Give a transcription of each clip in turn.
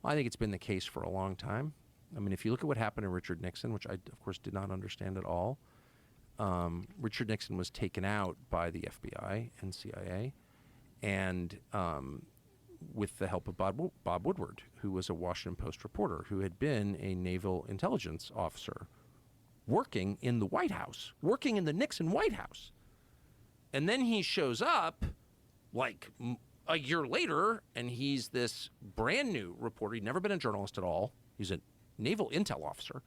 Well, I think it's been the case for a long time. I mean, if you look at what happened to Richard Nixon, which I, of course, did not understand at all, Richard Nixon was taken out by the FBI and CIA, and with the help of Bob Woodward, who was a Washington Post reporter who had been a naval intelligence officer working in the White House, working in the Nixon White House. And then he shows up like a year later, and he's this brand new reporter. He'd never been a journalist at all. He's a naval intel officer,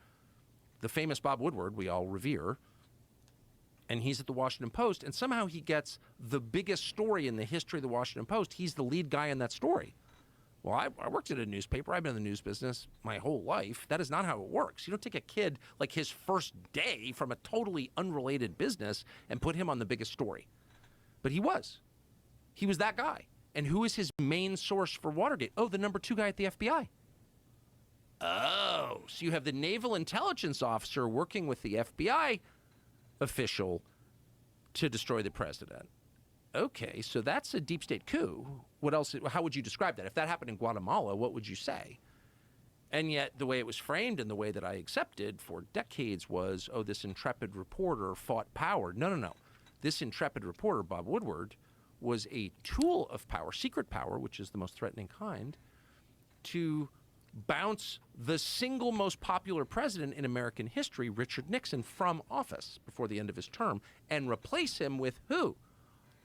the famous Bob Woodward we all revere. And he's at the Washington Post, and somehow he gets the biggest story in the history of the Washington Post. He's the lead guy in that story. Well, I worked at a newspaper. I've been in the news business my whole life. That is not how it works. You don't take a kid like his first day from a totally unrelated business and put him on the biggest story. But he was. He was that guy. And who is his main source for Watergate? Oh, the number 2 guy at the FBI. Oh, so you have the naval intelligence officer working with the FBI official to destroy the president. Okay, so that's a deep state coup. What else? How would you describe that? If that happened in Guatemala, what would you say? And yet the way it was framed and the way that I accepted for decades was, oh, this intrepid reporter fought power. No. This intrepid reporter, Bob Woodward, was a tool of power, secret power, which is the most threatening kind, to bounce the single most popular president in American history, Richard Nixon, from office before the end of his term and replace him with who?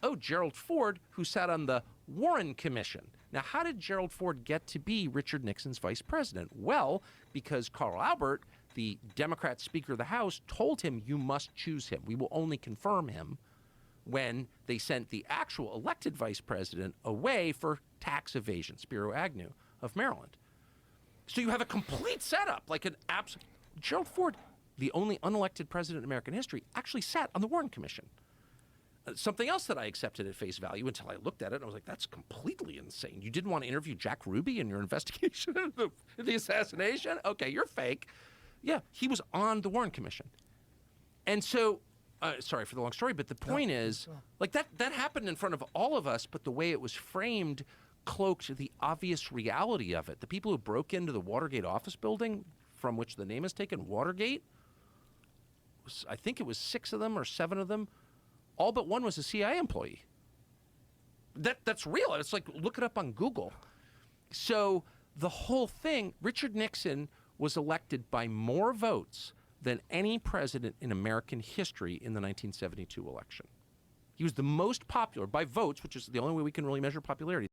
Oh, Gerald Ford, who sat on the Warren Commission. Now, how did Gerald Ford get to be Richard Nixon's vice president? Well, because Carl Albert, the Democrat Speaker of the House, told him, you must choose him. We will only confirm him when they sent the actual elected vice president away for tax evasion, Spiro Agnew of Maryland. So you have a complete setup, like an absolute. Gerald Ford, the only unelected president in American history, actually sat on the Warren Commission. Something else that I accepted at face value until I looked at it, and I was like, that's completely insane. You didn't want to interview Jack Ruby in your investigation of the assassination? Okay, you're fake. Yeah, he was on the Warren Commission. And so, sorry for the long story, but the point is, like that happened in front of all of us, but the way it was framed cloaked the obvious reality of it. The people who broke into the Watergate office building, from which the name is taken, Watergate, I think it was 6 of them or 7 of them, all but one was a CIA employee. That's real. It's like, look it up on Google. So the whole thing, Richard Nixon was elected by more votes than any president in American history in the 1972 election. He was the most popular by votes, which is the only way we can really measure popularity.